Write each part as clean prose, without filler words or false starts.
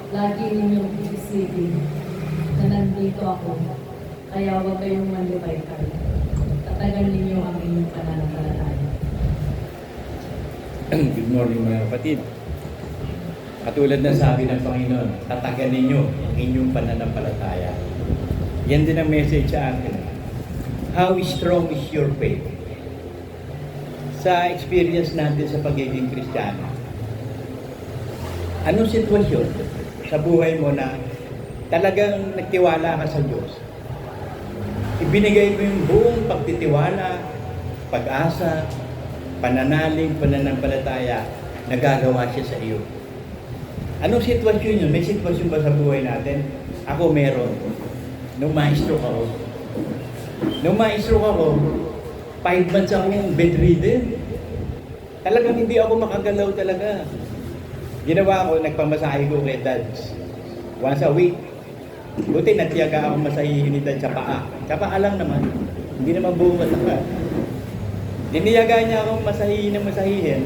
Lagi ninyong iisipin na nandito ako, kaya huwag kayong malibay-tay. Tatagan ninyo ang inyong pananampalataya. Good morning mga kapatid. Katulad ng sabi ng Panginoon, tatagan ninyo ang inyong pananampalataya. Yan din ang message sa akin. How strong is your faith? Sa experience natin sa pagiging Kristiyano, anong sitwasyon sa buhay mo na talagang nagtiwala ka sa Diyos? Ibinigay mo yung buong pagtitiwala, pag-asa, pananalig, pananampalataya na gagawa siya sa iyo. Anong sitwasyon yun? May sitwasyon ba sa buhay natin? Ako meron. Nung ma-stroke ako. 5 months akong bedridden. Talagang hindi ako makagalaw talaga. Ginawa ko, nagpamasahe ko kay Dads. Once a week. Buti natiyaga akong masahihin ni Dads sa paa. Sa paa lang naman. Hindi naman buong mataka. Diniyaga niya akong masahihin ng masahihin.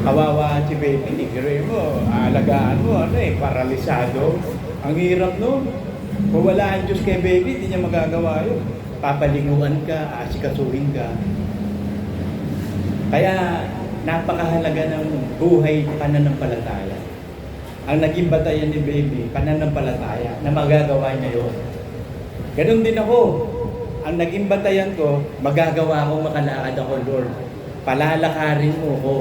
Kawawa si baby, nigre mo, alagaan mo, paralisado. Ang hirap no. Kung wala ang Diyos kay baby, hindi niya magagawa yun. Papaliguan ka, asikasuhin ka. Kaya napakahalaga ng buhay pananampalataya. Ang naging batayan ni baby, pananampalataya, na magagawa niya yun. Ganon din ako. Ang naging batayan ko, magagawa akong makalakad ako, Lord. Palalakarin mo ko.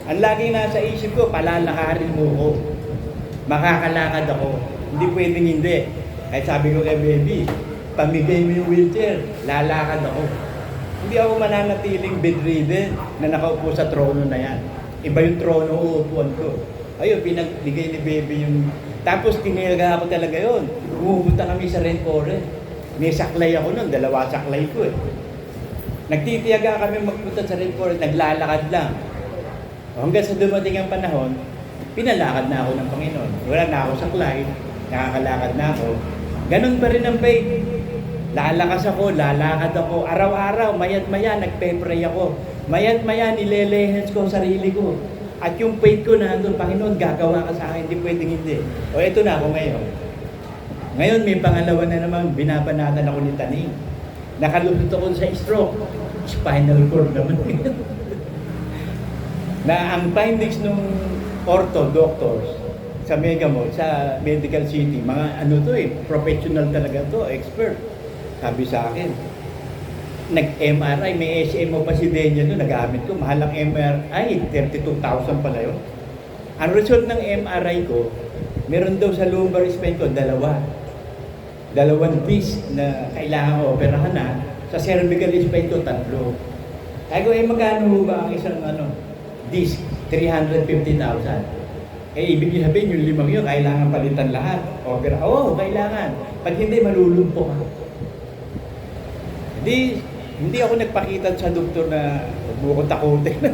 Ang laging nasa isip ko, palalakarin mo ko. Makakalakad ako. Hindi pwedeng hindi. Kahit sabi ko kay baby, pamigay mo yung wheelchair, lalakad ako. Hindi ako mananatiling bedridden na nakaupo sa trono na yan. Iba yung trono uupuan ko. Ayun, pinagbigay ni baby yung... Tapos tinilaga ako talaga yun. Umupunta kami sa Rencore. May saklay ako nun, 2 saklay ko eh. Nagtitiyaga kami magpunta sa Rencore, naglalakad lang. Hanggang sa dumating ang panahon, pinalakad na ako ng Panginoon. Wala na ako saklay, nakakalakad na ako. Ganun pa rin ang faith. Lalakas ako, lalakad ako. Araw-araw, mayat-maya, nagpe-pray ako. Mayat-maya, nilelehens ko ang sarili ko. At yung faith ko na doon, Panginoon, gagawa ka sa akin, hindi pwedeng hindi. O eto na ako ngayon. Ngayon, may pangalawa na naman, binabanatan ako ni Taning. Nakalupit ako sa stroke. Spinal cord naman. Na ang findings ng ortho doctors sa Megamall, sa Medical City, mga ano to professional talaga to, expert. Sabi sa akin, nag-MRI, may SMO pa si Denya doon, nagamit ko, mahal ang MRI, 32,000 pala yun. Ang result ng MRI ko, meron daw sa lumbar spine ko, 2 disc na kailangan ko operahan na, sa cervical spine ko, 3. Ay ko, magkano ba ang isang disc? 350,000. Ibig sabihin yung 5 yun, kailangan palitan lahat. Opera, kailangan. Pag hindi, malulumpo ka. Hindi ako nagpakita sa doktor na huwag mo ko takutin.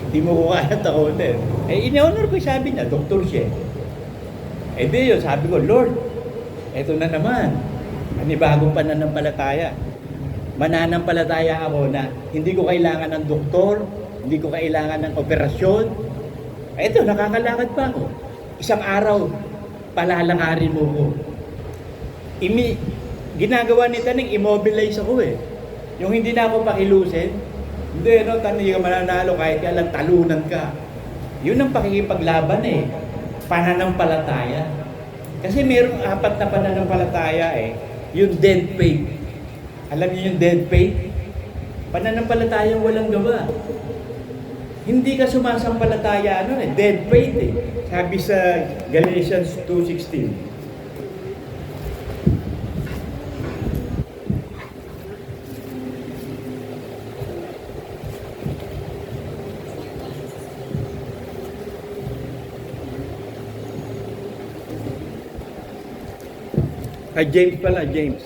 Hindi mo ko kaya takutin. In-honor ko sabi niya, doktor siya. Yun, sabi ko, Lord, eto na naman. Panibagong pananampalataya. Mananampalataya ako na hindi ko kailangan ng doktor, hindi ko kailangan ng operasyon. Eto, nakakalakad pa ako. Isang araw, palalakarin mo ko. Ginagawa ni Taning, immobilize ako eh. Yung hindi na ako pakilusin, hindi, Taning ka mananalo kahit kailan talunan ka. Yun ang pakikipaglaban eh. Pananampalataya. Kasi mayroong 4 na pananampalataya eh. Yung dead faith. Alam niyo yung dead faith? Pananampalataya walang gawa. Hindi ka sumasampalataya, dead faith eh. Sabi sa Galatians 2:16. James pala, James.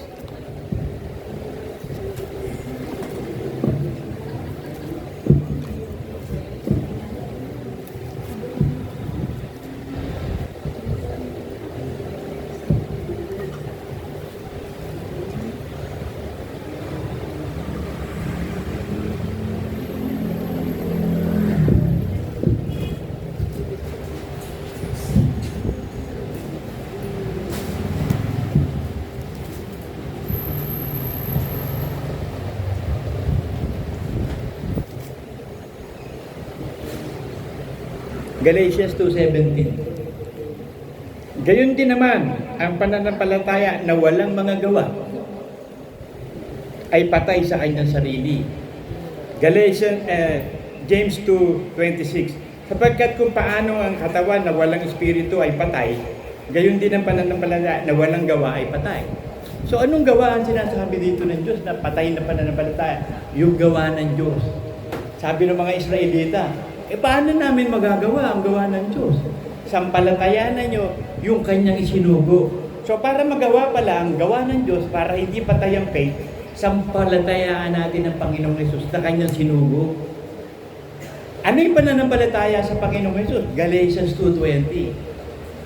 Galatians 2:17. Gayon din naman, ang pananampalataya na walang mga gawa ay patay sa kanyang sarili. James 2:26. Sapagkat kung paano ang katawan na walang espiritu ay patay, gayon din ang pananampalataya na walang gawa ay patay. So anong gawa ang sinasabi dito ng Diyos na patay na pananampalataya? Yung gawa ng Diyos. Sabi ng mga Israelita, paano namin magagawa ang gawa ng Diyos? Sampalatayanan nyo yung kanyang isinugo. So para magawa pala ang gawa ng Diyos, para hindi patay ang faith, sampalatayaan natin ang Panginoong Hesus na kanyang sinugo. Ano yung pananampalataya sa Panginoong Hesus? Galatians 2:20.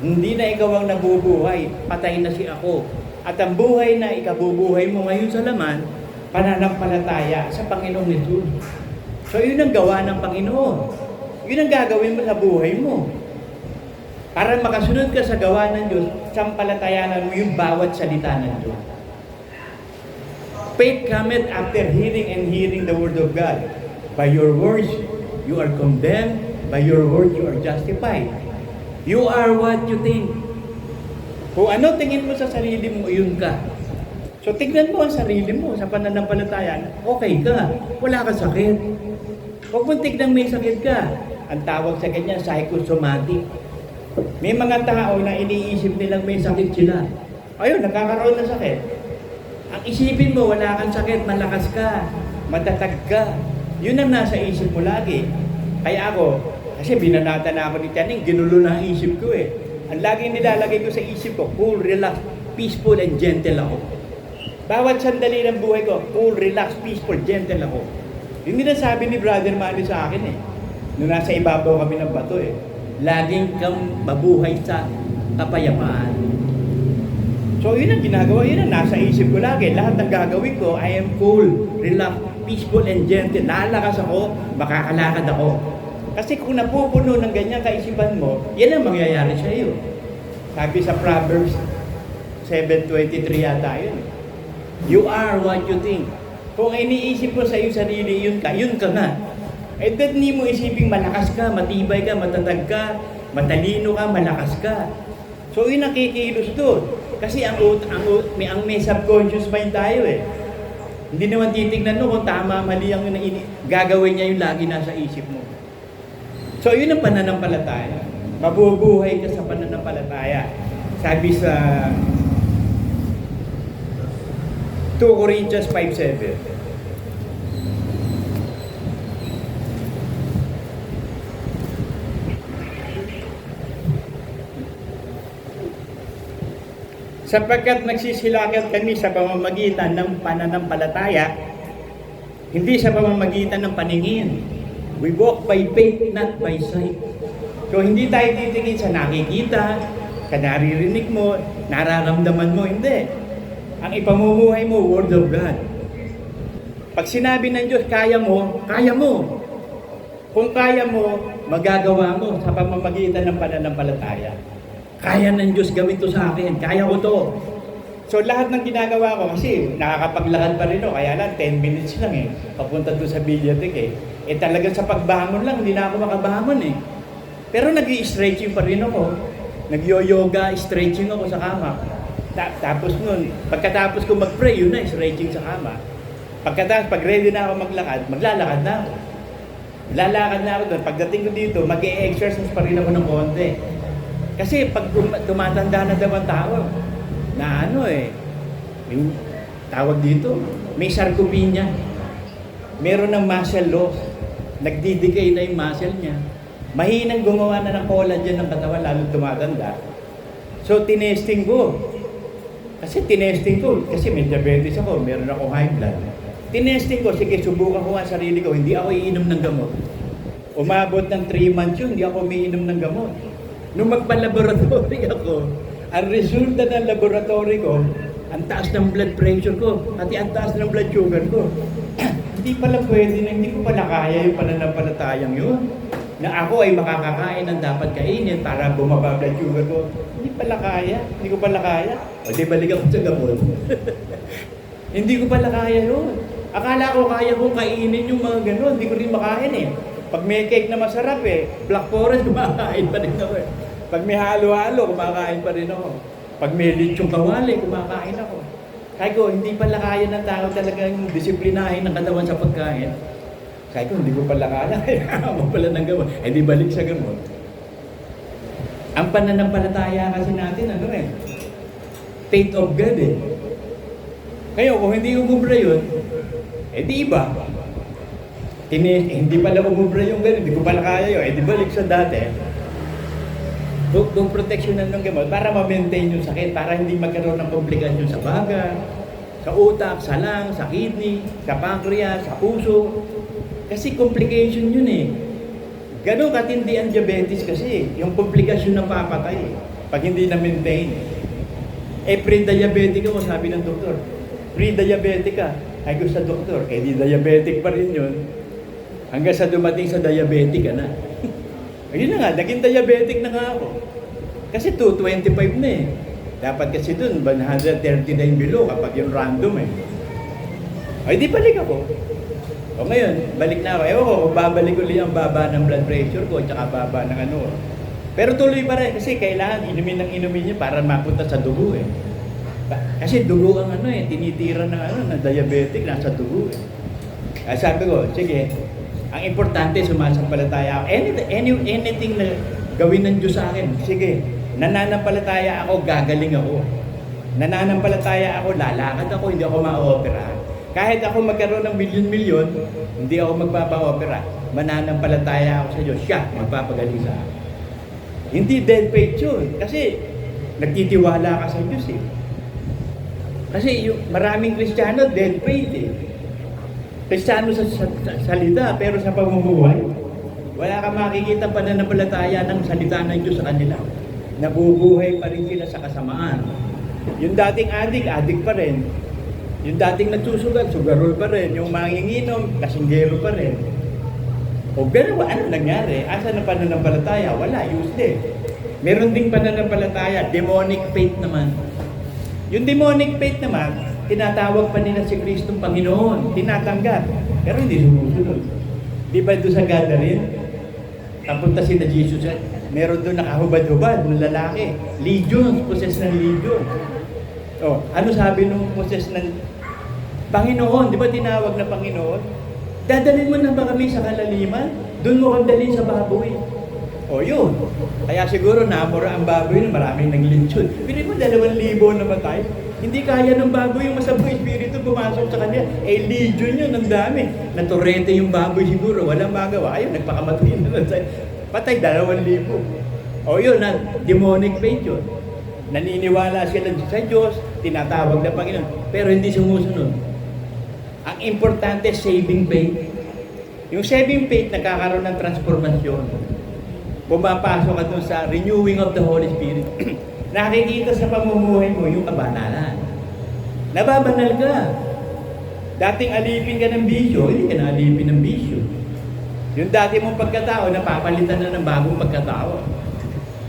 Hindi na ikaw ang nabubuhay, patay na si ako. At ang buhay na ikabubuhay mo ngayon sa laman, pananampalataya sa Panginoong Hesus. So yun ang gawa ng Panginoon. Yun ang gagawin mo sa buhay mo. Para makasunod ka sa gawa ng Diyos, sampalatayanan mo yung bawat salita ng Diyos. Faith cometh after hearing and hearing the word of God. By your words, you are condemned. By your words, you are justified. You are what you think. Kung ano tingin mo sa sarili mo, yun ka. So tignan mo ang sarili mo sa pananampalataya, okay ka, wala kang sakit. Huwag mong tignan may sakit ka. Ang tawag sa kanya, psychosomatic. May mga tao na iniisip nilang may sakit sila. Ayun, nagkakaroon ng sakit. Ang isipin mo, wala kang sakit, malakas ka, matatag ka. Yun ang nasa isip mo lagi. Kaya ako, kasi binanata na ako ni Tianing, ginulo na ang isip ko eh. Ang laging nilalagay ko sa isip ko, cool, relax, peaceful, and gentle ako. Bawat sandali ng buhay ko, cool, relax, peaceful, gentle ako. Yun din ang sabi ni Brother Manny sa akin eh. Nung nasa ibabaw kami ng bato eh. Laging kang mabuhay sa kapayapaan. So yun ang ginagawa, yun ang nasa isip ko lagi. Lahat ng gagawin ko, I am cool, relax, peaceful, and gentle. Lalakas ako, makakalakad ako. Kasi kung napupuno ng ganyan kaisipan mo, yan ang mangyayari sa iyo. Sabi sa Proverbs 7:23 yata yun. You are what you think. Kung iniisip mo sa iyo sarili, yun ka nga. Eh, ba't hindi mo isiping malakas ka, matibay ka, matatag ka, matalino ka, malakas ka. So, yun nakikilos doon. Kasi ang may subconscious mind tayo eh. Hindi naman titignan mo kung tama, mali ang gagawin niya yung lagi nasa isip mo. So, yun ang pananampalataya. Mabubuhay ka sa pananampalataya. Sabi sa 2 Corinthians 5:7. Sapagkat nagsisilakat kami sa pamamagitan ng pananampalataya, hindi sa pamamagitan ng paningin. We walk by faith, not by sight. So hindi tayo titingin sa nakikita, sa naririnig mo, nararamdaman mo, hindi. Ang ipamumuhay mo, Word of God. Pag sinabi ng Diyos, kaya mo, kaya mo. Kung kaya mo, magagawa mo sa pamamagitan ng pananampalataya. Kaya ng Diyos gawin to sa akin, kaya ko to. So lahat ng ginagawa ko, kasi nakakapaglakad pa rin ako, kaya lang 10 minutes lang eh, papunta doon sa bibliotek eh. Eh talagang sa pagbangon lang, hindi na ako makabangon eh. Pero nag-i-stretching pa rin ako. Nag-yoga, stretching ako sa kama. Tapos nun, pagkatapos ko mag-pray, yun na, stretching sa kama. Pagkatapos, pag ready na ako maglakad, maglalakad na ako. Lalakad na ako doon. Pagdating ko dito, mag-e-exercise pa rin ako ng konti. Kasi pag tumatanda na daw ang tao, na ano eh, yung tawag dito, may sarcopenia. Meron ng muscle loss. Nagdidicay na yung muscle niya. Mahinang gumawa na ng collagen ng katawan, lalo tumatanda. So, tinesting ko. Kasi may diabetes ako, meron akong high blood. Tinesting ko, sige, subukan ko nga sarili ko, hindi ako iinom ng gamot. Umabot ng 3 months yun, hindi ako umiinom ng gamot. Nung magpa-laboratory ako, ang resulta ng laboratory ko, ang taas ng blood pressure ko, pati ang taas ng blood sugar ko. Hindi pala pwede na, hindi ko pala kaya yung pananampalatayang yun. Na ako ay makakakain ng dapat kainin para bumaba blood sugar ko. Hindi ko pala kaya. O di balik ako sa gamot. Hindi ko pala kaya yun. Akala ko kaya kong kainin yung mga gano'n, hindi ko rin makain eh. Pag may cake na masarap eh, Black Forest, kumakain pa rin ako eh. Pag may halo-halo, kumakain pa rin ako. Pag may lechong kawali, kumakain ako. Kaya ko, hindi pala kaya ng tao talagang disiplinahin ng katawan sa pagkain. Kaya ko, hindi ko pala kaya. Kaya mo pala ng gamot. Eh di balik sa gamot. Ang pananampalataya kasi natin, ano eh, faith of God eh. Kaya kung hindi umubra yun, eh di iba. Hindi pala umubra yung gano'n, hindi ko pala kaya yun. Eh di balik sa dati. Kung proteksyonan ng gamot, para ma-maintain yung sakit, para hindi magkaroon ng komplikasyon sa baga, sa utak, sa lung, sa kidney, sa pancreas, sa puso. Kasi complication yun eh. Gano'n katindi ang diabetes kasi, yung komplikasyon na papatay pag hindi na-maintain. Eh, pre-diabetic ako, sabi ng doktor. Pre-diabetic ka. Ay ko sa doktor, eh di diabetic pa rin yun. Hanggang sa dumating sa diabetic ka na. Ayun na nga, naging diabetic na nga ako. Kasi 225 na eh. Dapat kasi dun, 139 below kapag yung random eh. Ay, di balik ako. O ngayon, balik na ako. Ewan ko, babalik ulit ang baba ng blood pressure ko, tsaka baba ng ano. Pero tuloy pa rin, kasi kailangan inumin ng inumin niya para mapunta sa dugo eh. Kasi dugo ang ano eh, tinitira ng ano, ng diabetic, nasa dugo eh. Kaya sabi ko, sige, ang importante sumasampalataya ako. Anything na gawin ng Diyos sa akin, sige, nananampalataya ako, gagaling ako. Nananampalataya ako, lalakad ako, hindi ako ma-opera. Kahit ako magkaroon ng milyon-milyon, hindi ako magpapa-opera. Mananampalataya ako sa Diyos, siya magpapagaling sa akin. Hindi dead faith yun. Kasi nagtitiwala ka sa Diyos eh. Kasi yung maraming Kristiyano, dead faith eh. Kristiyano sa salita, pero sa pamumuhay, wala kang makikita pananampalataya ng salita ng Diyos sa kanila. Nabubuhay pa rin sila sa kasamaan. Yung dating adik pa rin. Yung dating nagsusugal, sugarol pa rin. Yung manginginom, kasinggero pa rin. O pero ano nangyari? Asa na pananampalataya? Wala, useless. Meron ding pananampalataya, demonic faith naman. Yung demonic faith naman, tinatawag pa nila si Kristong Panginoon, tinatanggap, pero hindi sumusunod. Di ba doon sa gathering, kapunta si na Jesus, meron doon nakahubad-hubad ng lalaki, legion, possess ng legion. O, ano sabi nung possess ng Panginoon? Di ba tinawag na Panginoon? Dadalhin mo na ba kami sa kalaliman? Doon mo kang dalhin sa baboy. O yun. Kaya siguro namura ang baboy na maraming naglitsyon. Pili mo 2,000 namatay. Hindi kaya ng baboy yung masamang espiritu pumasok sa kanya. Eh, legion yun, ang dami. Naturete yung baboy siguro, walang magawa. Ayun, nagpakamatay na lang. Patay, 2,000. O yun, demonic faith yun. Naniniwala sila sa Diyos, tinatawag na Panginoon, pero hindi sumusunod. Ang importante, saving faith. Yung saving faith, nagkakaroon ng transformasyon. Pumapasok ka dun sa renewing of the Holy Spirit. Nakikita sa pamumuhay mo yung kabanalan. Nababanal ka. Dating alipin ka ng bisyo, hindi ka na alipin ng bisyo. Yung dati mong pagkatao, napapalitan na ng bagong pagkatao.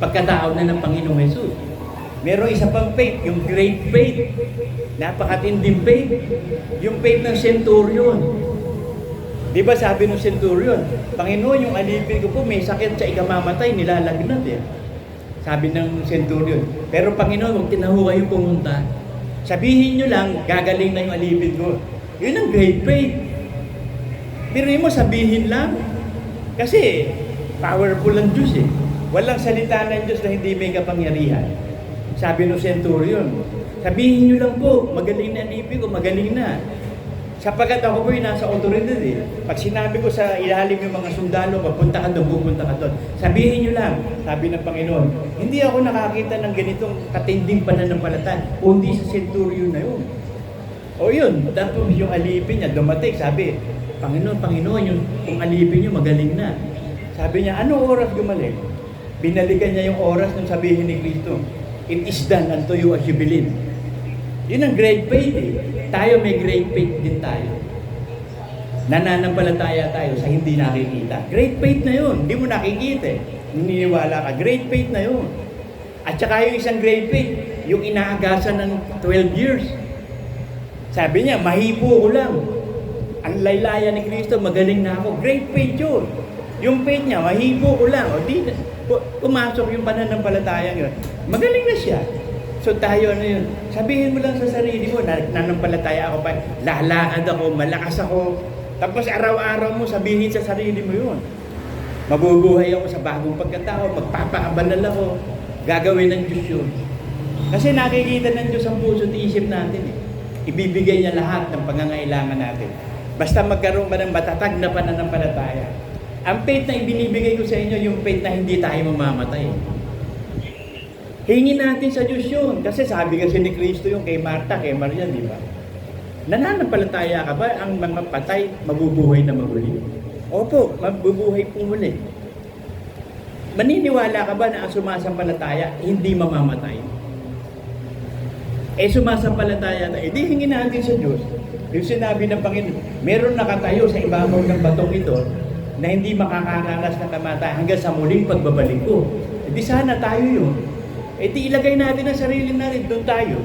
Pagkatao na ng Panginoong Jesus. Merong isa pang faith, yung great faith. Napakatinding faith. Yung faith ng centurion. Di ba sabi ng centurion, Panginoon, yung alipin ko po, may sakit sa ikamamatay, nilalagnat eh. Sabi ng centurion, pero Panginoon, huwag tinaho kayong pumunta. Sabihin nyo lang, gagaling na yung alipin ko. Yun ang great faith. Pero mo sabihin lang, kasi powerful ang Diyos eh. Walang salita ng Diyos na hindi may kapangyarihan. Sabi ng centurion, sabihin nyo lang po, magaling na alipin ko, magaling na. Sapagkat ako po yung nasa otoridad eh. Pag sinabi ko sa ilalim yung mga sundalo, mapunta ka doon, pupunta ka doon. Sabihin nyo lang, sabi ng Panginoon, hindi ako nakakita ng ganitong katinding pananampalataya, kundi sa centurion na yun. O yun, tapos yung alipin niya, dumating, sabi, Panginoon, yung kung alipin nyo, magaling na. Sabi niya, anong oras gumaling? Binalikan niya yung oras nung sabihin ni Kristo, it is done unto you as you believe. Yun ang great faith eh. Tayo may great faith din tayo. Nananampalataya tayo sa hindi nakikita. Great faith na yun. Hindi mo nakikita eh. Naniniwala ka. Great faith na yun. At saka yung isang great faith, yung inaagasan ng 12 years. Sabi niya, mahipo ko lang. Ang laylaya ni Kristo, magaling na ako. Great faith yun. Yung faith niya, mahipo ko lang. O di, pumasok yung pananampalataya yun. Magaling na siya. So tayo ano yun, sabihin mo lang sa sarili mo, nananampalataya ako pa, lalakad ako, malakas ako. Tapos araw-araw mo sabihin sa sarili mo yun. Mabubuhay ako sa bagong pagkatao, magpapaabanal ako, gagawin ng Diyos yun. Kasi nakikita ng Diyos ang puso at isip natin eh. Ibibigay niya lahat ng pangangailangan natin. Basta magkaroon ba ng matatag na pananampalataya. Ang faith na ibinibigay ko sa inyo, yung faith na hindi tayo mamamatay. Hingin natin sa Diyos yun. Kasi sabi kasi ni Kristo yung kay Marta, kay Maria, di ba? Nananampalataya ka ba ang mga patay mabubuhay na muli? Opo, mabubuhay po muli. Maniniwala ka ba na ang sumasampalataya hindi mamamatay? Sumasampalataya tayo. Di hingin natin sa Diyos. Yung sinabi ng Panginoon, meron nakatayo sa ibabaw ng batong ito na hindi makakaranas ng kamatayan hanggang sa muling pagbabalik ko. E di sana tayo yun. E di ilagay natin ang sarili natin, doon tayo.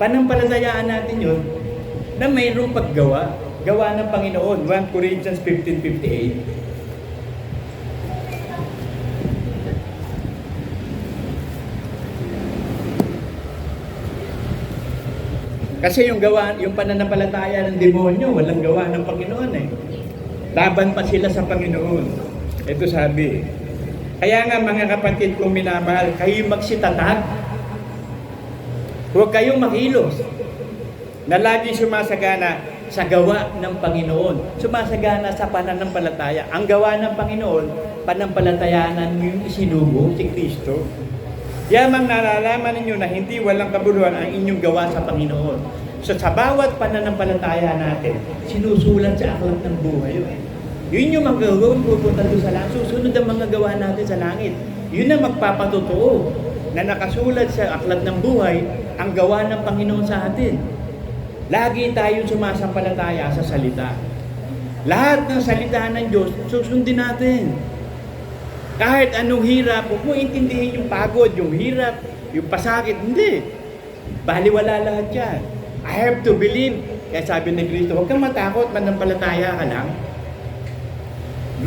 Panampalatayaan natin yun na mayroong paggawa. Gawa ng Panginoon. 1 Corinthians 15:58. Kasi yung gawa, yung pananampalataya ng demonyo, walang gawa ng Panginoon eh. Laban pa sila sa Panginoon. Ito sabi. Kaya nga mga kapatid kong minamahal, kayo magsitatag. Huwag kayong makilos na lagi sumasagana sa gawa ng Panginoon. Sumasagana sa pananampalataya. Ang gawa ng Panginoon, panampalatayanan yung isinugo si Kristo. Yamang nalalaman ninyo na hindi walang kabuluhan ang inyong gawa sa Panginoon. So sa bawat pananampalataya natin, sinusulat sa aklat ng buhay yun. Yun yung magagawin pupunta doon sa langit. Susunod ang mga gawa natin sa langit. Yun ang magpapatotoo na nakasulat sa aklat ng buhay ang gawa ng Panginoon sa atin. Lagi tayong sumasampalataya sa salita. Lahat ng salita ng Diyos, susundin natin. Kahit anong hirap, huwag mo intindihin yung pagod, yung hirap, yung pasakit. Hindi. Baliwala lahat yan. I have to believe. Kaya sabi ni Kristo, huwag kang matakot, manampalataya ka lang.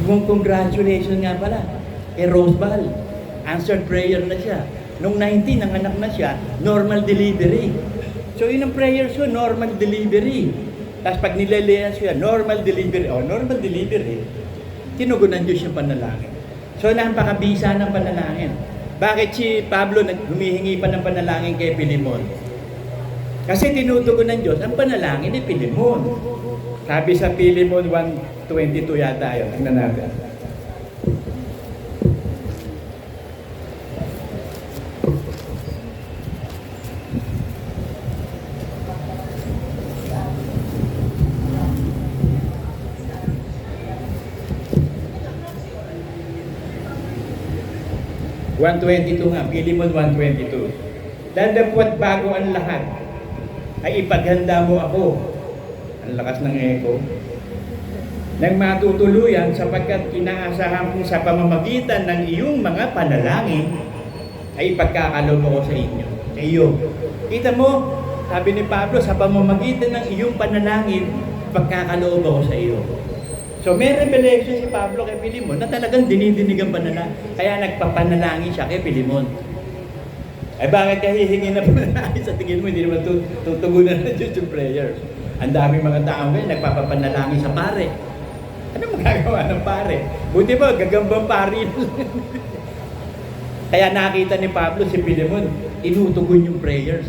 Congratulations nga pala. Kay Rosebal, answered prayer na siya. Nung 19, nanganak na siya, normal delivery. So yun ang prayer siya, normal delivery. Tapos pag nilalayan siya, normal delivery. Normal delivery. Tinugunan Diyos yung panalangin. So napakabisa ng panalangin. Bakit si Pablo humihingi pa ng panalangin kay Pilimon? Kasi tinutugon ng Diyos ang panalangin ni Pilimon. Sabi sa Pilimon 1:22 yata yun. Tingnan natin. nga, Pilimon 1:22. Dadapwat bago ang lahat, ay ipaghanda mo ako. Ang lakas ng echo. Nang matutuluyan sapagkat inaasahan kong sa pamamagitan ng iyong mga panalangin, ay ipagkakalob ako sa inyo. Sa iyo. Kita mo, sabi ni Pablo, sa pamamagitan ng iyong panalangin, ipagkakaloob ako sa iyo. So may revelation si Pablo kay Pilimon na talagang dinidinig ang panalangin. Kaya nagpapanalangin siya kay Pilimon. Ay bakit kaya hihingi na panalangin sa tingin mo? Hindi naman tutugunan na Diyos yung prayers. Ang daming mga tao ngayon nagpapapanalangin sa pare. Ano magagawa ng pare? Buti ba, gagambang pare. Kaya nakita ni Pablo si Pilimon, inutugon yung prayers.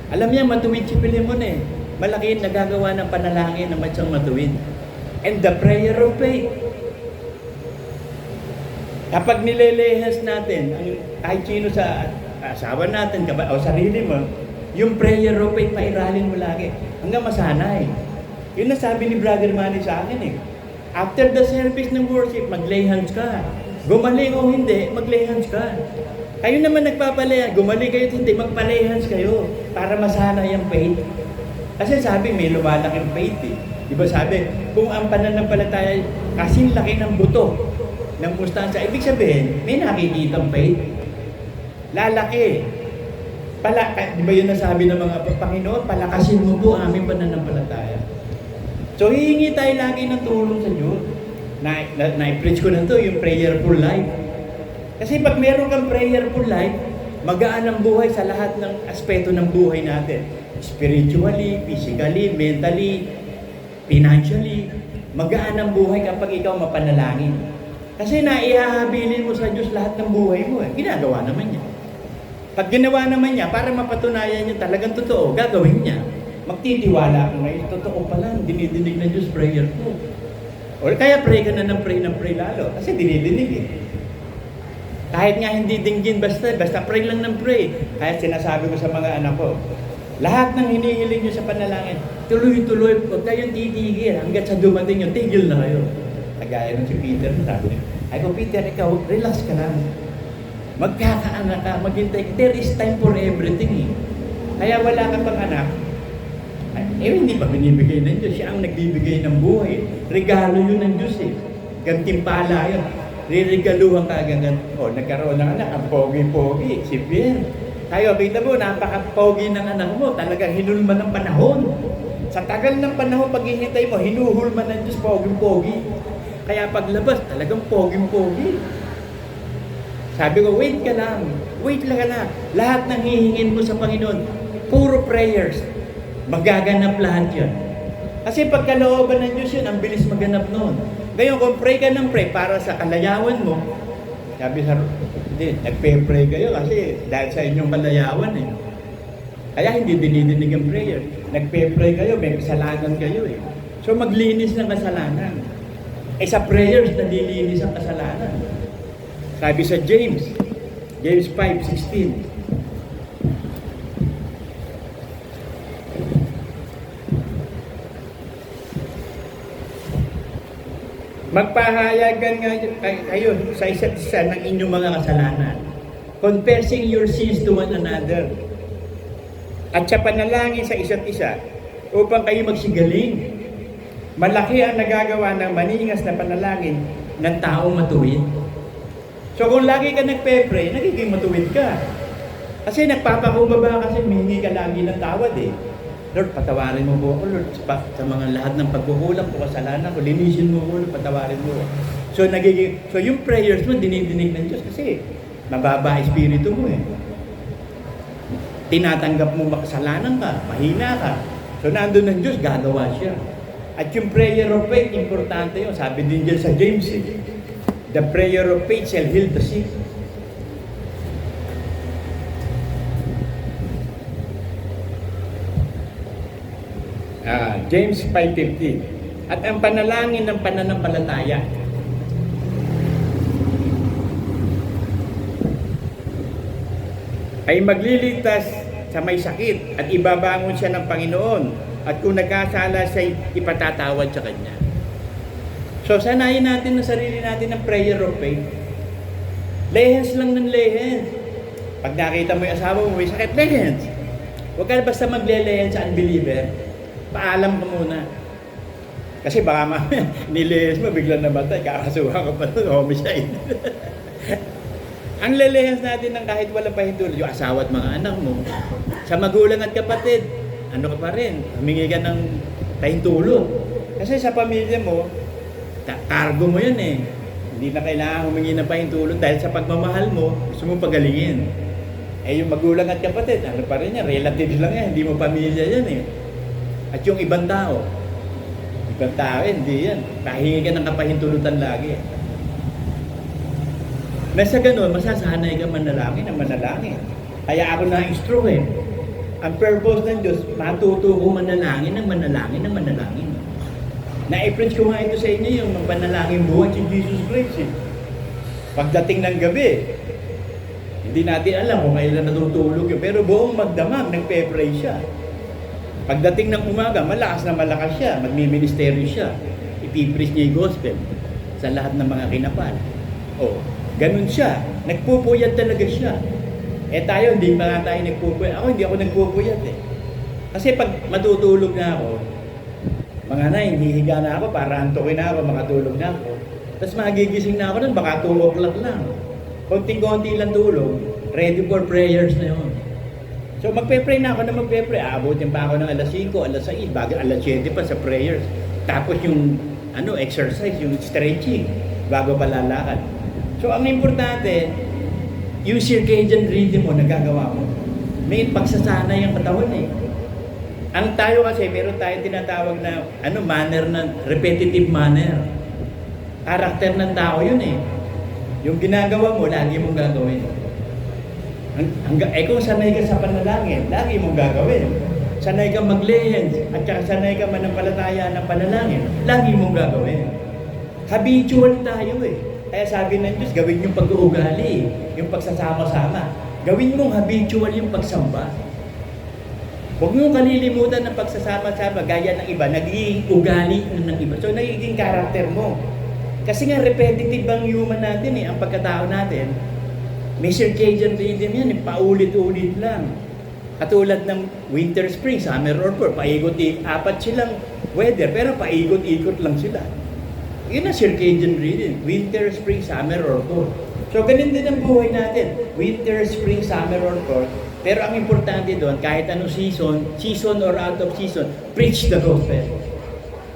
Alam niya, matuwid si Pilimon eh. Malaki nagagawa ng panalangin na masyang matuwid. And the prayer of faith. Kapag nilelehas natin, kahit sino sa asawa natin, o sarili mo, yung prayer of faith, pairalin mo lagi. Hanggang masanay. Yun na sabi ni Brother Manny sa akin eh. After the service ng worship, mag-lay hands ka. Gumaling o hindi, mag-lay hands ka. Kayo naman nagpapalaya, gumaling kayo o hindi, mag-lay hands kayo para masanay ang faith. Kasi sabi, may lumalaking faith eh. Diba sabi, kung ang pananampalataya kasing laki ng buto ng mustansa, ibig sabihin, may nakikitang faith. Lalaki. Diba yun nasabi ng mga Panginoon, palakasin mo po aming pananampalataya. So hihingi tayo lagi ng tulong sa Diyos. Na-preach ko na to, yung prayerful life. Kasi pag meron kang prayerful life, magaan ang buhay sa lahat ng aspeto ng buhay natin. Spiritually, physically, mentally, financially, magaan ang buhay kapag ikaw mapanalangin. Kasi naihahabilin mo sa Diyos lahat ng buhay mo eh. Ginagawa naman niya. Pag ginawa naman niya, para mapatunayan niya talagang totoo, gagawin niya. Magtitiwala ko na totoo pala, dinidinig ng Diyos prayer ko. O kaya pray ka na ng pray lalo. Kasi dinidinig eh. Kahit nga hindi dinggin basta pray lang ng pray. Kaya sinasabi ko sa mga anak ko, lahat ng hinihiling nyo sa panalangin, tuloy-tuloy, huwag kayong titigil hanggat sa dumating yung tigil na kayo. Kagaya ng si Peter, sabi niya, ay ko Peter, ikaw, relax ka lang. Magkakaanak ka, maghintay. There is time for everything eh. Kaya wala ka pang anak, hindi pa binibigay ng Diyos. Siya ang nagbibigay ng buhay. Regalo yun ng Diyos eh. gantimpala yun. Ririgaluhan ka agad. O, nagkaroon ng anak, ang pogi-pogi, si Pierre. Tayo, kita mo, napaka-pogi ng anak mo, talagang hinulman ng panahon. Sa tagal ng panahon, paghihintay mo, hinuhulman ng Diyos, pogi-pogi. Kaya paglabas, talagang pogi-pogi. Sabi ko, wait lang ka lang. Lahat ng hihingin mo sa Panginoon, puro prayers. Magaganap lahat yun. Kasi pagkalooban ng Diyos yun, ang bilis maganap noon. Ngayon, kung pray ka ng pray para sa kalayawan mo, sabi sa hindi, nagpe-pray kayo kasi dahil sa inyong kalayawan eh. Kaya hindi dinidinig ang prayer. Nagpe-pray kayo, may kasalanan kayo eh. So maglinis ng kasalanan. Eh sa prayers, nalilinis ang kasalanan. Sabi sa James 5:16. Magpahayagan nga kayo sa isa't isa ng inyong mga kasalanan, confessing your sins to one another, at sa panalangin sa isa't isa upang kayo magsigaling. Malaki ang nagagawa ng maningas na panalangin ng taong matuwid. So kung lagi ka nagpe-pray, nagiging matuwid ka. Kasi nagpapakumbaba kasi humingi ka lagi ng tawad eh. Lord, patawarin mo po ako, Lord, sa mga lahat ng pagkukulang ko, kasalanan ko, linisin mo ko, Lord, patawarin mo. So yung prayers mo, dinidinig ng Diyos kasi mababa espiritu mo eh. Tinatanggap mo makasalanan ka, mahina ka. So nandun ng Diyos, gagawa siya. At yung prayer of faith, importante yun. Sabi din dyan sa James eh, the prayer of faith shall heal the sick. James 5:15. At ang panalangin ng pananampalataya ay magliligtas sa may sakit at ibabangon siya ng Panginoon, at kung nagkasala siya, ipatatawad sa Kanya. So sanayin natin ng sarili natin ng prayer of faith. Lehens lang ng lehens. Pag nakita mo yung asawa mo may sakit, lehens. Huwag ka basta magle-lehens sa unbeliever. Paalam ka muna. Kasi baka nilehens mo, biglang namatay, kakasuhan ka pa nun, homicide. Ang lelehens natin ng kahit walang pahintulot, yung asawa at mga anak mo, sa magulang at kapatid, ano ka pa rin, humingi ka ng pahintulot. Kasi sa pamilya mo, cargo mo yun eh. Hindi na kailangan humingi ng pahintulot dahil sa pagmamahal mo, gusto mo pagalingin. Eh yung magulang at kapatid, ano pa rin yan, relatives lang yan, hindi mo pamilya yan eh. At yung ibang tao hindi yan. Pahingi ka ng kapahintulutan lagi. Nasa ganun, masasanay ka manalangin ng manalangin. Kaya ako na-instruct eh. Ang purpose ng Diyos, matuto ko manalangin ng manalangin ng manalangin. Na-preach ko nga ito sa inyo yung panalangin buhay si Jesus Christ eh. Pagdating ng gabi, hindi natin alam kung kailan natutulog yun. Pero buong magdamag, nagpe-pray siya. Pagdating ng umaga, malakas na malakas siya. Magmi-ministeryo siya. Ipipreach niya yung gospel sa lahat ng mga kinapal. O, ganun siya. Nagpupuyat talaga siya. Eh tayo, hindi pa nga tayo nagpupuyat. Ako, hindi ako nagpupuyat eh. Kasi pag matutulog na ako, mga na, hihiga na ako para antukin na ako, makatulog na ako. Tapos magigising na ako nun, baka 2 o'clock lang. Konting-konti lang tulog, ready for prayers na yun. So magpe-pray na ako na magpe-pray. Aabutin pa ako ng alas 5, alas 6, bago alas 7 pa sa prayers. Tapos yung exercise, yung stretching, bago pa lalakad. So ang importante, yung circadian rhythm mo, nagagawa mo. May pagsasanay ang katawan eh. Ang tayo kasi, meron tayong tinatawag na manner, na repetitive manner. Karakter ng tao yun eh. Yung ginagawa mo, lagi mong gagawin. Kung sanay ka sa panalangin, lagi mong gagawin. Sanay ka mag-lehens, at saka sanay ka manampalataya ng panalangin, lagi mong gagawin. Habitual tayo eh. Kaya sabi ng Diyos, gawin yung pag-uugali, yung pagsasama-sama. Gawin mong habitual yung pagsamba. Huwag mong kalilimutan ng pagsasama-sama, gaya ng iba, nagiging ugali ng iba. So, nagiging karakter mo. Kasi nga, repetitive ang human natin eh, ang pagkatao natin. May circadian rhythm yan, paulit-ulit lang. Katulad ng winter, spring, summer, or fall, paikot-ikot. 4 silang weather, pero paikot-ikot lang sila. Yun ang circadian rhythm. Winter, spring, summer, or fall. So, ganun din ang buhay natin. Winter, spring, summer, or fall. Pero ang importante doon, kahit anong season or out of season, preach the gospel.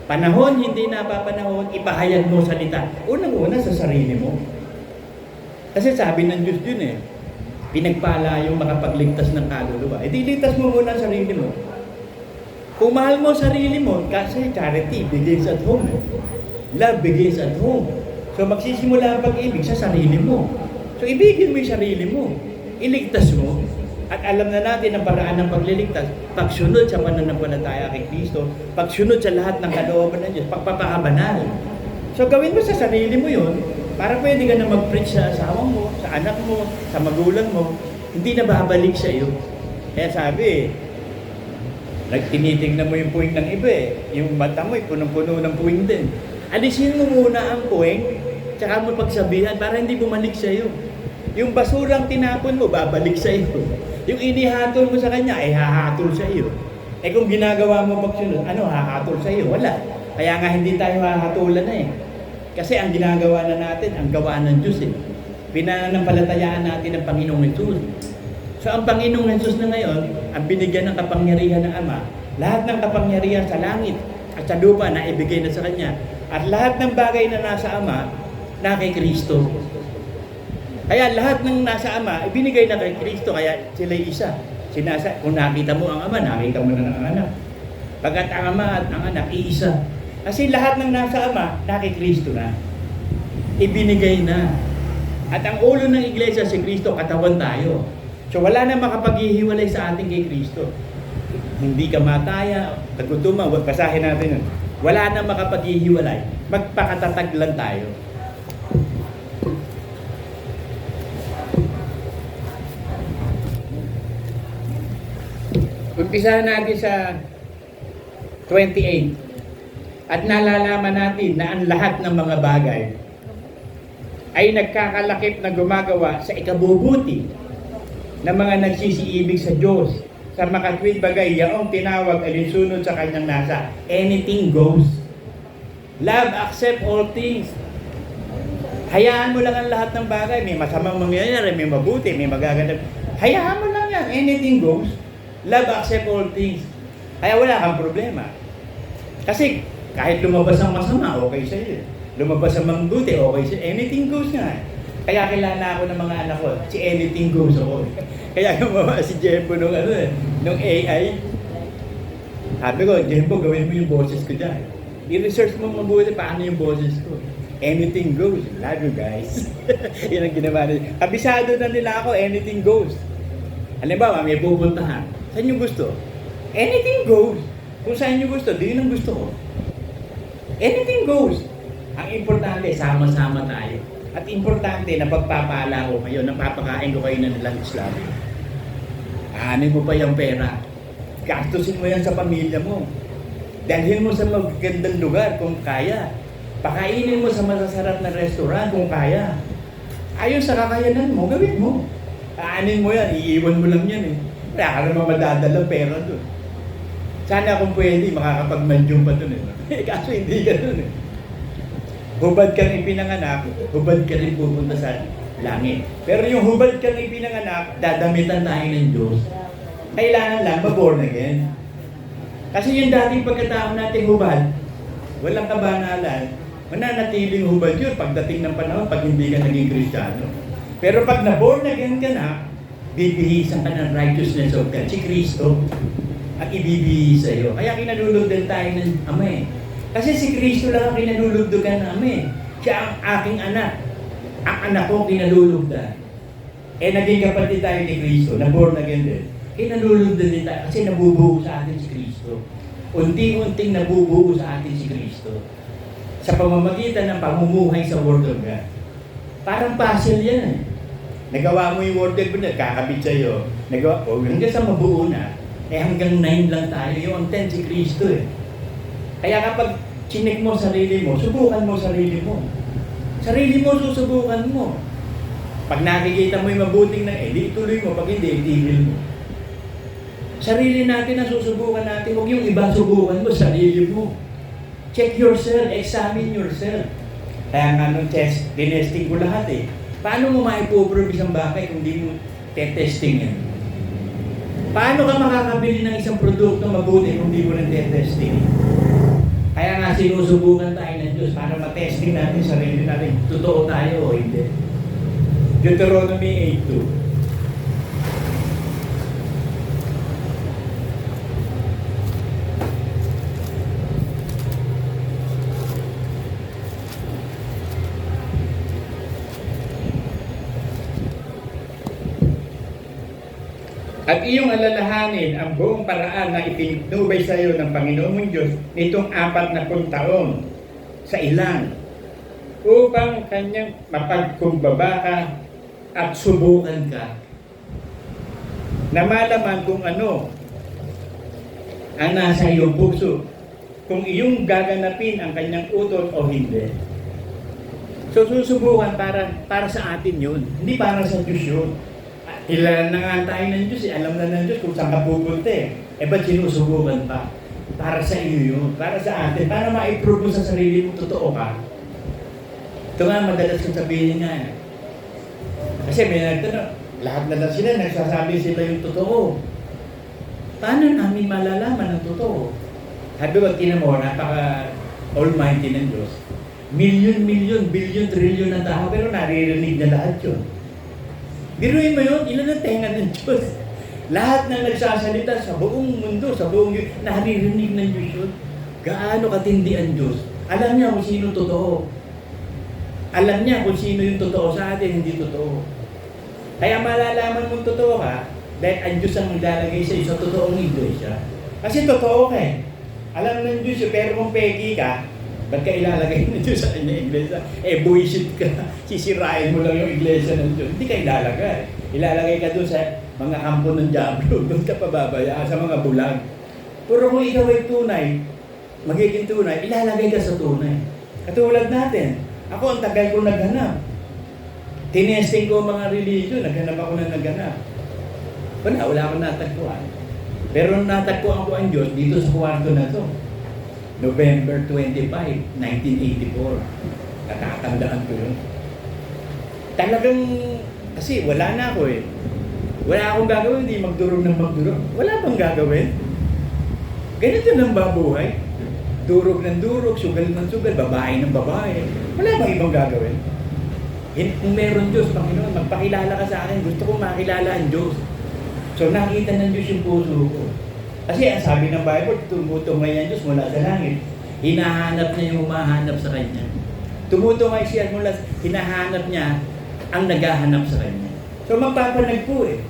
Panahon, hindi napapanahon, ipahayag mo salita. Unang-una sa sarili mo. Kasi sabi ng Diyos yun pinagpala yung makapagligtas ng kaluluwa. E di ligtas mo muna ang sarili mo. Kung mahal mo sarili mo, kasi charity begins at home. Love begins at home. So magsisimula ang pag-ibig sa sarili mo. So ibigin mo yung sarili mo. Iligtas mo. At alam na natin ang paraan ng pagliligtas. Pagsunod sa pananampalataya kay Kristo. Pagsunod sa lahat ng kalooban ng Diyos. Pagpapakabanal. So gawin mo sa sarili mo yun. Para pwede ka na mag-preach sa asawa mo, sa anak mo, sa magulang mo. Hindi na babalik sa iyo. Kaya sabi tinitingnan mo yung puwing ng iba Yung mata mo punong-puno ng puwing din. Alisin mo muna ang puwing, tsaka mo pagsabihan para hindi bumalik sa iyo. Yung basurang tinapon mo, babalik sa iyo. Yung inihatol mo sa kanya, hahatol sa iyo. Kung ginagawa mo pagsunod, hahatol sa iyo? Wala. Kaya nga hindi tayo hahatulan Kasi ang ginagawa na natin, ang gawa ng Diyos Pinanampalatayaan natin ang Panginoong Hesus. So ang Panginoong Hesus na ngayon, ang binigyan ng kapangyarihan ng Ama, lahat ng kapangyarihan sa langit at sa lupa na ibigay na sa Kanya. At lahat ng bagay na nasa Ama, na kay Kristo. Kaya lahat ng nasa Ama, ibinigay na kay Kristo, kaya sila'y isa. Kung nakita mo ang Ama, nakita mo na ang anak. Pagkat ang Ama at ang anak, iisa. Kasi lahat ng nasa Ama, na kay Kristo na. Ibinigay na. At ang ulo ng iglesia, si Kristo, katawan tayo. So wala na makapaghihiwalay sa ating kay Kristo. Hindi ka mataya, tagutuman, basahin natin yun. Wala na makapaghihiwalay. Magpakatatag lang tayo. Umpisahan natin sa 28. At nalalaman natin na ang lahat ng mga bagay ay nagkakalakip na gumagawa sa ikabubuti ng mga nagsisiibig sa Diyos. Sa makatwid bagay, yaong tinawag alinsunod sa kanyang nasa. Anything goes. Love, accept all things. Hayaan mo lang ang lahat ng bagay. May masamang mangyayari, may mabuti, may magaganda. Hayaan mo lang yan. Anything goes. Love, accept all things. Kaya wala kang problema. Kasi kahit lumabas ang masama, okay sa iyo. Lumabas ang mabuti, okay sa iyo. Anything goes nga. Kaya kilala ako ng mga anak ko, si anything goes ako. Kaya gumawa si Jembo nung AI. Sabi ko, Jembo, gawin mo yung boses ko dyan. I-research mo mabuti paano yung boses ko. Anything goes. Love you guys. Yan ang ginawa nila. Kabisado na nila ako, anything goes. Halimbawa, may pupuntahan. Saan yung gusto? Anything goes. Kung saan yung gusto, di yun ang gusto ko. Anything goes. Ang importante, sama-sama tayo. At importante na pagpapala ko kayo, napapakain ko kayo ng nilang Islam. Aanin mo pa yung pera. Gastusin mo yan sa pamilya mo. Dalhin mo sa magagandang lugar kung kaya. Pakainin mo sa masasarap na restaurant kung kaya. Ayon sa kakayanan mo, gawin mo. Aanin mo yan, iiwan mo lang yan Wala ka naman madadalang pera doon. Sana kung pwede, makakapag-mandyong pa doon Kaso hindi ka doon Hubad kang ipinanganak, hubad ka rin pupunta sa langit. Pero yung hubad kang ipinanganak, dadamitan tayo ng Diyos. Kailangan lang ma-born again. Kasi yung dating pagkatao natin hubad, walang kabanalan, mananatiling hubad yun pagdating ng panahon pag hindi ka naging Kristiyano. Pero pag na-born again ka na, bibihisan ka ng righteousness of God, si Kristo, at ibibihis sa iyo. Kaya kinalulog din tayo ng Ama Kasi si Kristo lang ang kinalulugdugan namin. Siya ang aking anak. Ang anak ko kinalulugdan. Naging kapatid tayo ni Kristo, na born again din. Kinalulugdan din tayo kasi nabubuo sa atin si Kristo. Unti-unting nabubuo sa atin si Kristo. Sa pamamagitan ng pamumuhay sa Word of God. Parang puzzle yan Nagawa mo yung Word of God, kakabit sa'yo. Nagawa, hanggang sa mabuo na, hanggang 9 lang tayo. Yung 10 si Kristo Kaya kapag chinik mo sarili mo, subukan mo sarili mo. Sarili mo, susubukan mo. Pag nakikita mo yung mabuting na, di ituloy mo. Pag hindi, itigil mo. Sarili natin ang susubukan natin. Huwag yung iba subukan mo, sarili mo. Check yourself, examine yourself. Kaya nga nung test, tinesting ko lahat eh. Paano mo maipo-prove isang bagay kung di mo testing yan? Paano ka makakabili ng isang produkto mabuti kung di mo nang testing? Kaya nga sinusubukan tayo ng Diyos para matesting natin sarili natin. Totoo tayo o hindi. Deuteronomy 8:2. At iyong alalahanin ang buong paraan na itinubay sa iyo ng Panginoon mong Diyos nitong 40 taon sa ilan upang kanyang mapagkumbaba ka at subukan ka na malaman kung ano ang nasa iyong puso, kung iyong gaganapin ang kanyang utos o hindi. So susubukan para sa atin yun, hindi para sa Diyos yun. Ilan na nga tayo ng Diyos, alam na ng Diyos kung saan ka pupunta eh. Ba't sinusubukan pa? Para sa iyo yun, para sa atin, para ma-improve mo sa sarili mo, totoo ka. Ito nga, madalas kong sabihin nga. Kasi may nagtanong, lahat na lang sila, nagsasabi sila yung totoo. Paano namin malalaman ang totoo? Sabi ko, tinan mo, napaka almighty ng Diyos. Milyon, bilyon, trilyon na tao, pero naririnig na lahat yun. Biruin mo yun, ilan ang tenga ng Diyos? Lahat na nagsasalita sa buong mundo, sa buong naririnig ng Diyos yun. Gaano katindi ang Diyos? Alam niya kung sino totoo. Alam niya kung sino yung totoo sa atin, hindi totoo. Kaya malalaman mong totoo ka, dahil ang Diyos ang maglalagay sa iyo sa totoong iglesia. Kasi totoo ka eh. Alam ng Diyos yun, pero kung peki ka, ba't ka ilalagay ng Diyos sa kanya iglesia? Bullshit ka. Sisirain mo lang yung iglesia ng Diyos. Hindi ka ilalagay. Ilalagay ka doon sa mga kampo ng Diablo. Doon ka pababayaan sa mga bulag. Pero kung ikaw ay tunay, magiging tunay, ilalagay ka sa tunay. Katulad natin. Ako ang tagal ko naghanap. Tinesting ko mga religion. Naghanap ako na naghanap. Wala akong natagpuan. Pero natagpuan ko ang Diyos dito sa kwarto na to. November 25, 1984. Natatandaan ko yun. Talagang, kasi wala na ako eh. Wala akong gagawin, hindi magdurog ng magdurog. Wala bang gagawin? Ganito lang ba buhay? Durog ng durog, sugal ng sugal, babae ng babae. Wala bang ibang gagawin? Kung meron Diyos, Panginoon, magpakilala ka sa akin. Gusto kong makilala ang Diyos. So nakita ng Diyos yung puso ko. Kasi ang sabi ng Bible, tumutungay ang Diyos mula sa langit. Hinahanap niya yung humahanap sa Kanya. Tumutungay siya mula, hinahanap niya ang naghahanap sa Kanya. So magpapanag po eh.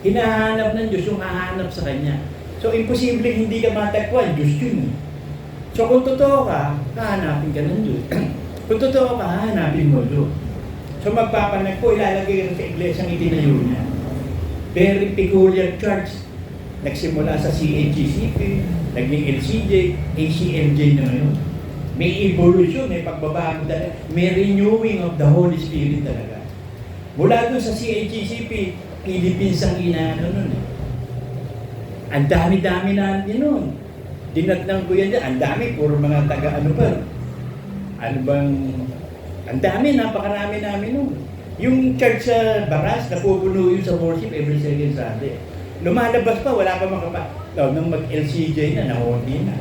Hinahanap ng Diyos yung hahanap sa Kanya. So imposible hindi ka matagpuan, Diyos yun eh. So kung totoo ka, hahanapin ka ng Diyos. Kung totoo ka, hahanapin mo Diyos. So magpapanag po, ilalagay ka sa iglesyang itinayo niya. Very peculiar church. Nagsimula sa CAGCP, naging LCJ, ACLJ na ngayon. May evolution, may pagbabago talaga. May renewing of the Holy Spirit talaga. Mula doon sa CAGCP, Philippines ang inaano nun eh. Ang dami-dami na yun. Dinatnang ko yan dyan. Ang dami, puro mga taga ano ba? Ano bang... Ang dami, napakarami namin nun. Yung church sa Baras, napupuno yun sa worship every second Sunday. Lumalabas pa, wala pa nung mag-LCJ na, konti na.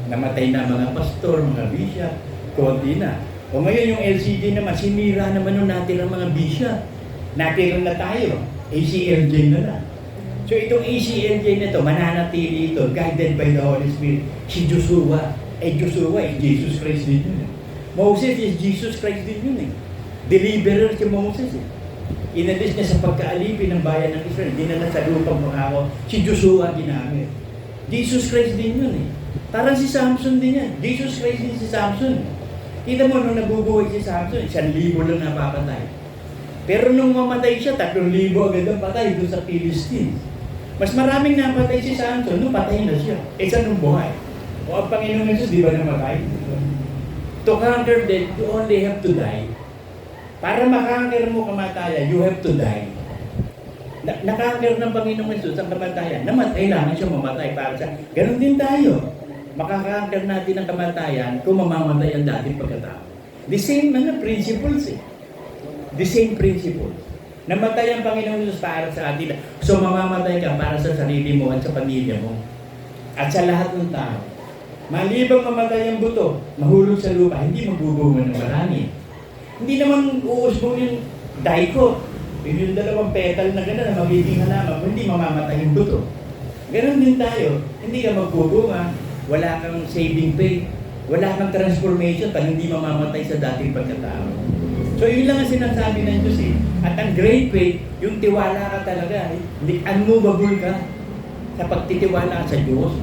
Namatay na mga pastor, mga bishop, konti na. O ngayon yung LCJ naman, sinira naman nung natirang mga bishop. Natirang na tayo, ACLJ na lang. So itong ACLJ na to, mananatili ito, guided by the Holy Spirit. Si Joshua, Joshua, Jesus Christ din yun. Moses is Jesus Christ din yun eh. Deliverer si Moses eh. Inalis niya sa pagkaalipin ng bayan ng Israel, dinala sa lupang pangako, si Joshua ginamit. Jesus Christ din yun eh. Parang si Samson din yan. Jesus Christ din si Samson. Kita mo, nung nabubuhay si Samson, 1,000 lang napapatay. Pero nung mamatay siya, 3,000 agad ang patay doon sa Philistines. Mas maraming napatay si Samson, nung patay na siya. Sa nung buhay. O ang Panginoon Jesus, di ba namatay? To conquer death, you only have to die. Para makanker mo kamatayan, you have to die. Nakanker ng Panginoong Jesus ang kamatayan. Kailangan siya mamatay para sa... Ganon din tayo. Makakanker natin ang kamatayan kung mamamatay ang dating pagkatao. The same principles eh. The same principles. Namatay ang Panginoon Diyos para sa atin. So mamamatay ka para sa sarili mo at sa pamilya mo. At sa lahat ng tao. Malibang mamatay ang buto, mahulog sa lupa, hindi magbubunga ng marami. Hindi naman uusbong yung daiko. Yung dalawang petal na gano'n na magiging halaman, hindi mamamatay yung buto. Ganon din tayo. Hindi ka magbubunga, wala kang saving faith, wala kang transformation pag hindi mamamatay sa dating pagkatao. So yun lang ang sinasabi ng Diyos eh. At ang great faith, yung tiwala ka talaga. Hindi unmovable ka sa pagtitiwala sa Diyos.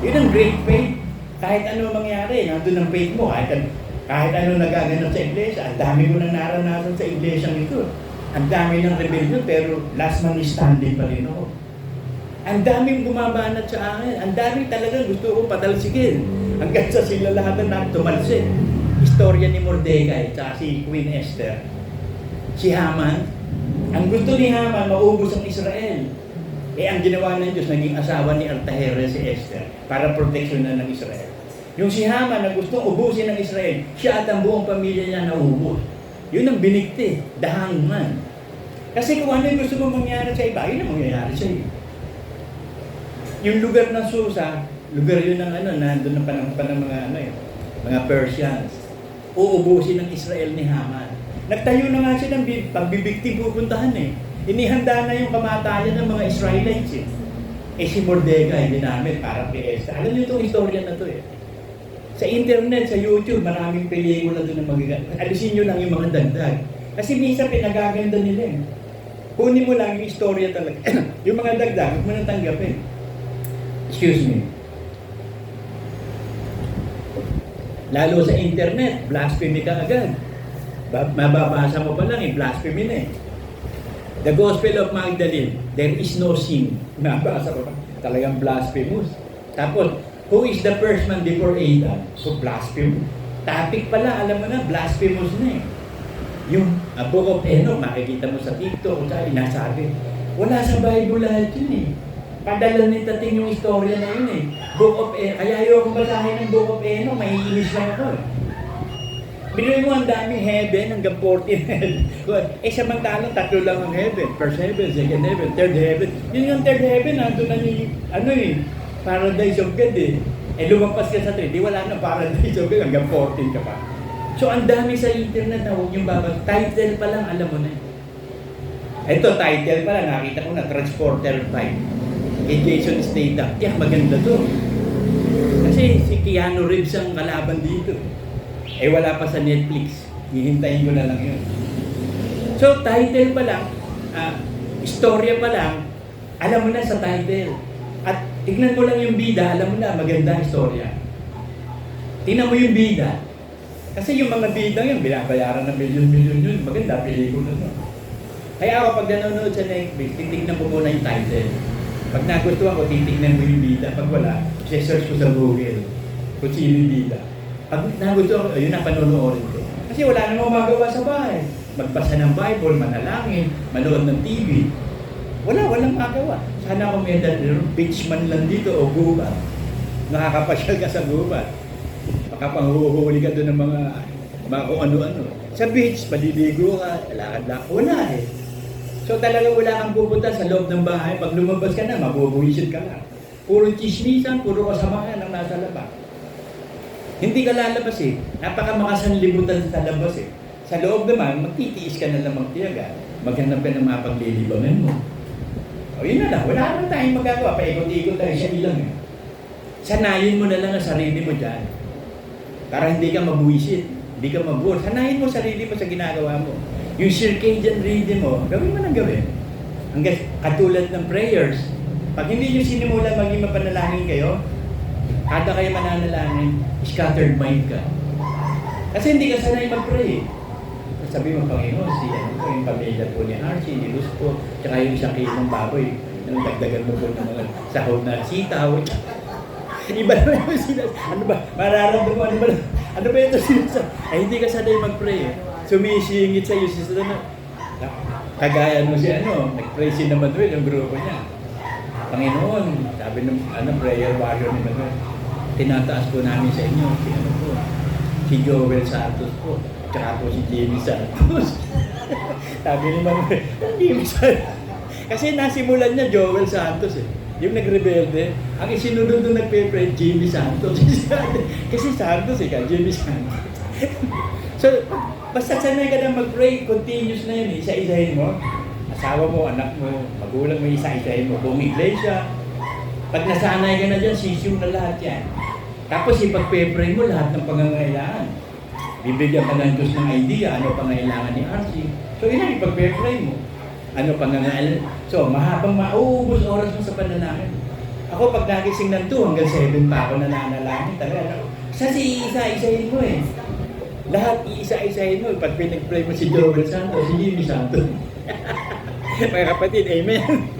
Yun ang great faith. Kahit ano mangyari, nandun ang faith mo. Kahit ano nagaganap sa iglesia. Ang dami ko nang naranasan sa iglesia ito. Ang dami ng rebellion, pero last man standing pa rin ako. Ang daming bumabanat sa akin. Ang daming talaga gusto ko patalsigin. Hanggang sa sila lahat na tumalsik. Istorya ni Mordecai at si Queen Esther. Si Haman, ang gusto ni Haman, maubos ang Israel. Ang ginawa ng Diyos, naging asawa ni Artajerjes si Esther para proteksyonan ng Israel. Yung si Haman na gustong ubusin ng Israel, siya at ang buong pamilya niya naubos. Yun ang binikti, the hangman. Kasi kung ano yung gusto mo mangyari sa iba, yun ang mangyayari sa iyo. Yung lugar ng Susa, lugar yun ng nandun ng panahon pa ng mga Persians. Uubusin ng Israel ni Haman. Nagtayo na nga siya ng pagbibikti pupuntahan eh. Inihanda na yung kamatayan ng mga Israelites eh. Si Mordecai ginamit para piesta. Alam niyo itong istorya na to eh. Sa internet, sa YouTube, maraming pelikula doon na magagamit. Alisin nyo lang yung mga dagdag. Kasi minsan pinagaganda nila eh. Kunin mo lang yung istorya talaga. Yung mga dagdag, huwag mo nang tanggapin. Excuse me. Lalo sa internet, blasphemy ka agad. Mababasa mo pa lang, blasphemy na eh. The Gospel of Magdalene, there is no sin. Mababasa ko pa, talagang blasphemous. Tapos, who is the first man before Adam? So, blasphemous. Topic pala, alam mo na, blasphemous na eh. Yung Book of Enoch, makikita mo sa TikTok, kung saan inasabi. Wala sa Bible lahat yun eh. Padala ni Tating yung istorya na yun eh. Book of Enoch. Kaya ayokong basahin ng Book of Enoch, maiinis lang ako eh. Binuhin mo ang daming heaven hanggang 14 heaven. Samantalang tatlo lang ang heaven. First heaven, second heaven, third heaven. Yun yung third heaven, nandun na yung paradise of God eh. Lumampas ka sa 3, di wala na paradise of God, hanggang 14 ka pa. So ang dami sa internet na huwag yung babag. Title pa lang, alam mo na. Ito, title pa lang, nakita ko na, Transporter 5. Jason Statham. Maganda to. Kasi si Keanu Reeves ang kalaban dito. Wala pa sa Netflix. Hihintayin ko na lang yun. So, title pa lang, istorya pa lang, alam mo na sa title. At tignan mo lang yung bida, alam mo na, maganda istorya. Tingnan mo yung bida. Kasi yung mga bida yun, binabayaran ng milyon-milyon yun. Maganda, pelikula na. Kaya ako pag nanonood sa Netflix, titignan ko muna yung title. Pag nagustuhan ko, titignan mo yung bida. Pag wala, search ko sa Google kung sino yung bida. Pag nagustuhan ko, yun ang panonoodin ko. Kasi wala namang magawa sa bahay. Magbasa ng Bible, manalangin, manood ng TV. Walang magawa. Sana ako may beach man lang dito o gubat. Nakakapasyal ka sa gubat. Baka panghuhuli ka doon ng mga kung ano-ano. Sa beach, paliligo ka, lakad-lakad. Wala eh. So talagang wala kang pupunta sa loob ng bahay. Pag lumabas ka na, mabubuwisit ka na. Puro chismisan, puro kasamahan ang nasa labas. Hindi ka lalabas eh. Napaka-makasanlibutan sa labas eh. Sa loob naman, magtitiis ka na lang magtiyaga. Maghanap ka ng mga paglilibangan mo. O yun na lang, wala naman tayong magagawa. Paikot-ikot tayo siya ilang eh. Sanayin mo na lang ang sarili mo dyan. Para hindi ka mabuwisit. Hindi ka mabuwal. Sanayin mo sarili mo sa ginagawa mo. Yung circadian rhythm mo, gawin mo nang gawin. Hanggang katulad ng prayers. Pag hindi nyo sinimulan maging mapanalangin kayo, kada kayo mananalangin, scattered mind ka. Kasi hindi ka sanay mag-pray. Sabi mo, Panginoon, yung pamilya po ni Archie, ni Luz po, tsaka yung isang kilong baboy, nang dagdagan mo po ng mga sahog na sitaw. Iba na yung sinasabi. Ano ba? Mararamdaman mo. Ano ba ito sinasabi? Hindi ka sanay mag-pray. Sumisingit sa iyo na kagaya mo nag-pray si Manuel, yung grupo niya. Panginoon, sabi ng prayer warrior ni Manuel, tinataas po namin sa inyo si Joel Santos po. Tsaka po si Jimmy Santos. Sabi ni Manuel, Jimmy Santos. Kasi nasimulan niya Joel Santos eh. Yung nagrebelde, ang isinunod nung nagpe-pray, Jimmy Santos. Kasi Santos eh, Jimmy Santos. So, basta sanay ka na mag-pray, continuous na yun, isa-isahin mo. Asawa mo, anak mo, magulang mo, isa-isahin mo. Buong iglesia. Pag nasanay ka na dyan, sisiw na lahat yan. Tapos ipag-pray mo lahat ng pangangailangan. Bibigyan ka ng Diyos ng idea, ano pangangailangan ni RC. So, yun ipag-pray mo. Ano pangangailangan. So, mahabang mauubos oras mo sa pananangin. Ako, pag nagising ng 2 hanggang 7 pa ako nananalangin talaga. Kasi isa-isahin mo eh. Lahat iisa-isahin mo. Pag pinag-pray mo si Joel Santos, si Jimmy Santos. Mga kapatid, amen.